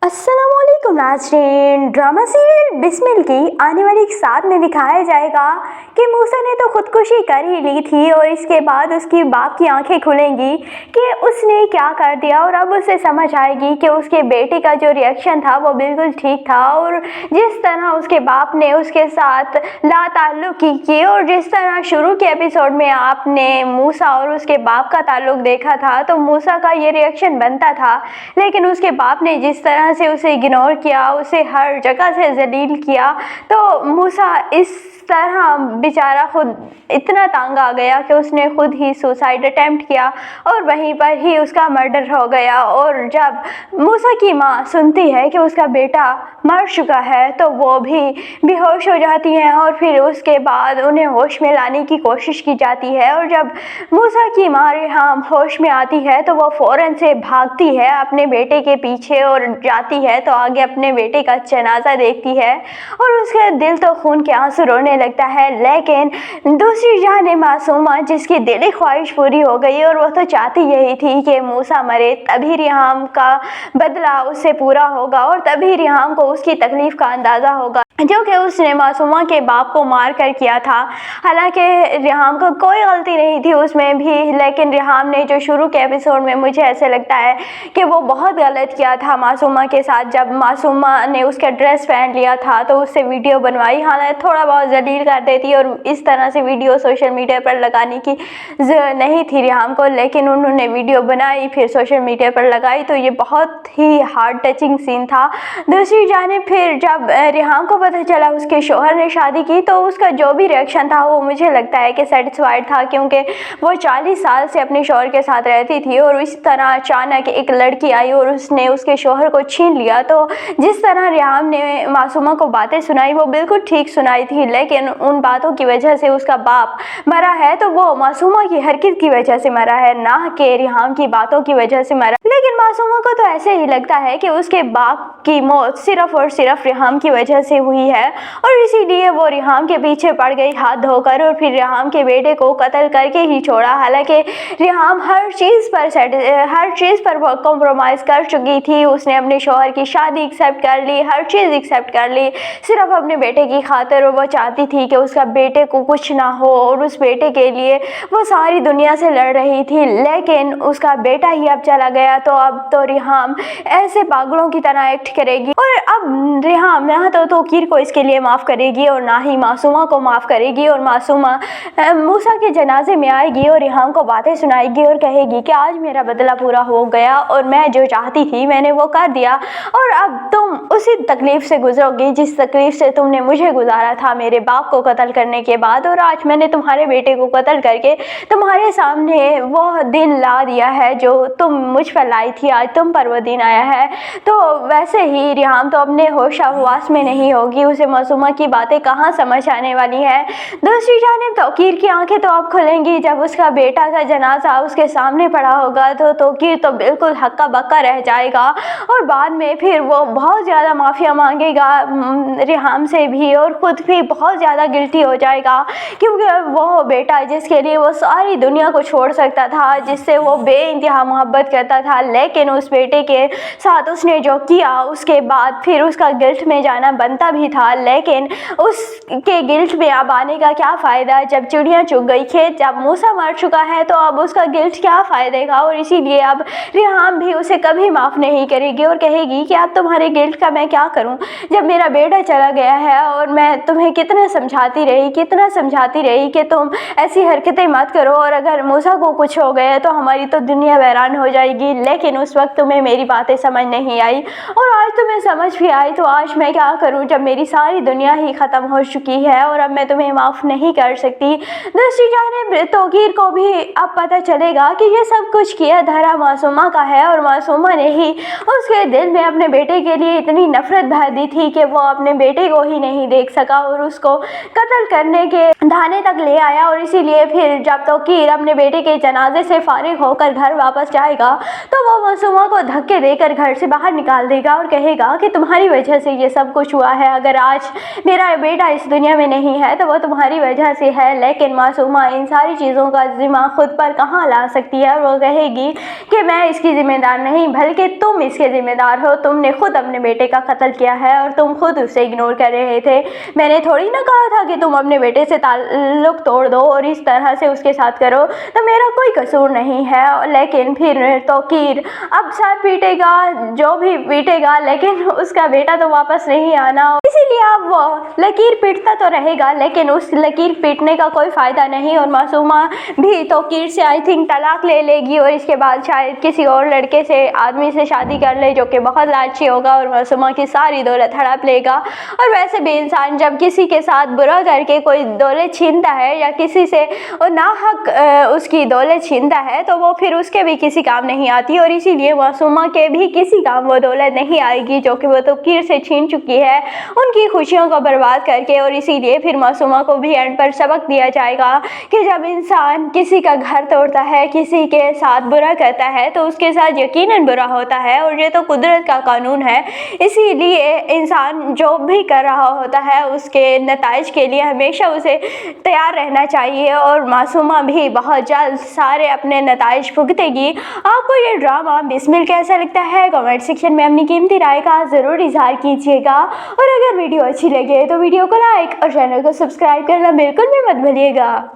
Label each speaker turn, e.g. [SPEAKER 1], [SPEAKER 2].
[SPEAKER 1] अस्सलाम वालेकुम नाज़रीन। ड्रामा सीरियल बिस्मिल की आने वाली 7 में दिखाया जाएगा कि मूसा ने तो खुदकुशी कर ही ली थी और इसके बाद उसकी बाप की आंखें खुलेंगी कि उसने क्या कर दिया और अब उसे समझ आएगी कि उसके बेटे का जो रिएक्शन था वो बिल्कुल ठीक था और जिस तरह उसके बाप ने उसके साथ लाताल्लुकी की और जिस तरह शुरू के एपिसोड में आपने मूसा और उसके बाप का ताल्लुक देखा था तो मूसा का ये रिएक्शन बनता था, लेकिन उसके बाप ने जिस तरह से उसे इग्नोर किया, उसे हर जगह से जलील किया, तो मूसा इस तरह बेचारा खुद इतना तंग आ गया कि उसने खुद ही सुसाइड अटेम्प्ट किया और वहीं पर ही उसका मर्डर हो गया। और जब मूसा की माँ सुनती है कि उसका बेटा मर चुका है तो वो भी बेहोश हो जाती हैं और फिर उसके बाद उन्हें होश में लाने की कोशिश की जाती है। और जब मूसा की माँ रिहाम होश में आती है तो वो फ़ौरन से भागती है अपने बेटे के पीछे और जाती है तो आगे अपने बेटे का जनाजा देखती है और उसका दिल तो खून के आंसू रोने लगता है। लेकिन दूसरी जाने मासूमा जिसकी दिली ख्वाहिश पूरी हो गई और वो तो चाहती यही थी कि मूसा मरे, तभी रिहाम का बदला उससे पूरा होगा और तभी रिहाम को उसकी तकलीफ का अंदाज़ा होगा जो कि उसने मासूमा के बाप को मार कर किया था। हालांकि रिहाम को कोई गलती नहीं थी उसमें भी, लेकिन रिहाम ने जो शुरू के एपिसोड में मुझे ऐसे लगता है कि वो बहुत गलत किया था मासूमा के साथ। जब मासूमा ने उसका ड्रेस पहन लिया था तो उससे वीडियो बनवाई, हालांकि थोड़ा बहुत जलील कर देती और इस तरह से वीडियो सोशल मीडिया पर लगाने की नहीं थी रिहाम को, लेकिन उन्होंने वीडियो बनाई फिर सोशल मीडिया पर लगाई तो ये बहुत ही हार्ट टचिंग सीन था। दूसरी जानिब फिर जब रिहाम को पता चला उसके शोहर ने शादी की तो उसका जो भी रिएक्शन था वो मुझे लगता है कि सेटिस्फाइड था, क्योंकि वो 40 साल से अपने शोहर के साथ रहती थी और इस तरह अचानक एक लड़की आई और उसने उसके शोहर को छीन लिया। तो जिस तरह रिहाम ने मासूमा को बातें सुनाई वो बिल्कुल ठीक सुनाई थी, लेकिन उन बातों की वजह से उसका बाप मरा है तो वो मासूमा की हरकत की वजह से मरा है, ना कि रिहाम की बातों की वजह से मरा। लेकिन मासूमा को तो ऐसे ही लगता है कि उसके बाप की मौत सिर्फ और सिर्फ रिहाम की वजह से हुई है और इसीलिए वो रिहाम के पीछे पड़ गई हाथ धोकर और फिर रिहाम के बेटे को कत्ल करके ही छोड़ा। हालांकि रिहाम हर चीज़ पर वो कॉम्प्रोमाइज़ कर चुकी थी, उसने अपने शोहर की शादी एक्सेप्ट कर ली, हर चीज़ एक्सेप्ट कर ली सिर्फ अपने बेटे की खातिर। और वो चाहती थी कि उसका बेटे को कुछ ना हो और उस बेटे के लिए वो सारी दुनिया से लड़ रही थी, लेकिन उसका बेटा ही अब चला गया तो अब तो रिहाम ऐसे पागलों की तरह एक्ट करेगी और अब रिहाम ना तो तोकीर को इसके लिए माफ़ करेगी और ना ही मासूमा को माफ़ करेगी। और मासूमा मूसा के जनाजे में आएगी और रिहाम को बातें सुनाएगी और कहेगी कि आज मेरा बदला पूरा हो गया और मैं जो चाहती थी मैंने वो कर दिया और अब तुम उसी तकलीफ़ से गुजरोगी जिस तकलीफ़ से तुमने मुझे गुजारा था मेरे बाप को कत्ल करने के बाद, और आज मैंने तुम्हारे बेटे को कत्ल करके तुम्हारे सामने वो दिन ला दिया है जो तुम मुझ पर लाई थी, आज तुम पर वो दिन आया है। तो वैसे ही रिहाम तो अपने होश हवास में नहीं होगी, उसे मासूमा की बातें कहाँ समझ आने वाली है। दूसरी जानिब तोकीर की आंखें तो अब खुलेंगी जब उसका बेटा का जनाजा उसके सामने पड़ा होगा तो तोकीर तो बिल्कुल हक्का बक्का रह जाएगा और बाद में फिर वो बहुत ज़्यादा माफ़िया मांगेगा रिहाम से भी और ख़ुद भी बहुत ज़्यादा गिल्टी हो जाएगा, क्योंकि वो बेटा जिसके लिए वो सारी दुनिया को छोड़ सकता था, जिससे वो बेइंतहा मोहब्बत करता था, लेकिन उस बेटे के साथ उसने जो किया उसके बाद फिर उसका गिल्ट में जाना बनता भी था। लेकिन उसके गिल्ट में अब आने का क्या फ़ायदा जब चिड़िया चुग गई खेत, जब मूसा मर चुका है तो अब उसका गिल्ट क्या फ़ायदे का। और इसीलिए अब रिहाम भी उसे कभी माफ़ नहीं करेगी और कहेगी कि अब तुम्हारे गिल्ट का मैं क्या करूं जब मेरा बेटा चला गया है और मैं तुम्हें कितना समझाती रही कि तुम ऐसी हरकतें मत करो और अगर मूसा को कुछ हो गया तो हमारी तो दुनिया वैरान हो जाएगी। लेकिन उस वक्त तुम्हें मेरी बातें समझ नहीं आई और आज तुम्हें समझ भी आई, तो आज मैं क्या करूं जब मेरी सारी दुनिया ही ख़त्म हो चुकी है और अब मैं तुम्हें माफ़ नहीं कर सकती। दूसरी जानिब तोकीर को भी अब पता चलेगा कि ये सब कुछ किया धरा मासूमा का है और मासूमा ने ही उसके दिल में अपने बेटे के लिए इतनी नफरत भर दी थी कि वो अपने बेटे को ही नहीं देख सका और उसको कत्ल करने के धाने तक ले आया। और इसीलिए फिर जब तोकीर अपने बेटे के जनाजे से फारिग होकर घर वापस जाएगा तो वो मासूमा को धक्के देकर घर से बाहर निकाल देगा और कहेगा कि तुम्हारी वजह से ये सब कुछ हुआ है, अगर आज मेरा बेटा इस दुनिया में नहीं है तो वो तुम्हारी वजह से है। लेकिन मासूमा इन सारी चीज़ों का जिम्मा खुद पर कहाँ ला सकती है, और वो कहेगी कि मैं इसकी जिम्मेदार नहीं बल्कि तुम इसके जिम्मेदार हो, तुमने खुद अपने बेटे का कत्ल किया है और तुम खुद उसे इग्नोर कर रहे थे। मैंने थोड़ी ना कहा था कि तुम अपने बेटे से ताल्लुक तोड़ दो और इस तरह से उसके साथ करो, तो मेरा कोई कसूर नहीं है। लेकिन फिर तौकीर अब सर पीटेगा, जो भी पीटेगा, लेकिन उसका बेटा तो वापस नहीं आना, इसीलिए अब वो लकीर पीटता तो रहेगा लेकिन उस लकीर पीटने का कोई फ़ायदा नहीं। और मासूमा भी तौकीर से आई थिंक तलाक ले लेगी और इसके बाद शायद किसी और लड़के से, आदमी से शादी कर ले जो कि बहुत लालची होगा और मासूमा की सारी दौलत हड़प लेगा। और वैसे भी इंसान जब किसी के साथ बुरा करके कोई दौलत छीनता है या किसी से नाहक उसकी दौलत छीनता है तो वो फिर उसके भी किसी काम नहीं आती, और इसीलिए मासूमा के भी किसी काम वो दौलत नहीं आएगी जो कि वो तौकीर से छीन चुकी है उनकी खुशियों को बर्बाद करके। और इसीलिए फिर मासूमा को भी एंड पर सबक दिया जाएगा कि जब इंसान किसी का घर तोड़ता है, किसी के साथ बुरा करता है तो उसके साथ यकीनन बुरा होता है, और ये तो कुदरत का कानून है। इसीलिए इंसान जो भी कर रहा होता है उसके नताइज के लिए हमेशा उसे तैयार रहना चाहिए, और मासूमा भी बहुत जल्द सारे अपने नताइज भुगतेगी। आपको ये ड्रामा बिस्मिल कैसा लगता है कमेंट सेक्शन में अपनी कीमती राय का ज़रूर इजहार कीजिएगा, और अगर वीडियो अच्छी लगे तो वीडियो को लाइक और चैनल को सब्सक्राइब करना बिल्कुल भी मत भूलिएगा।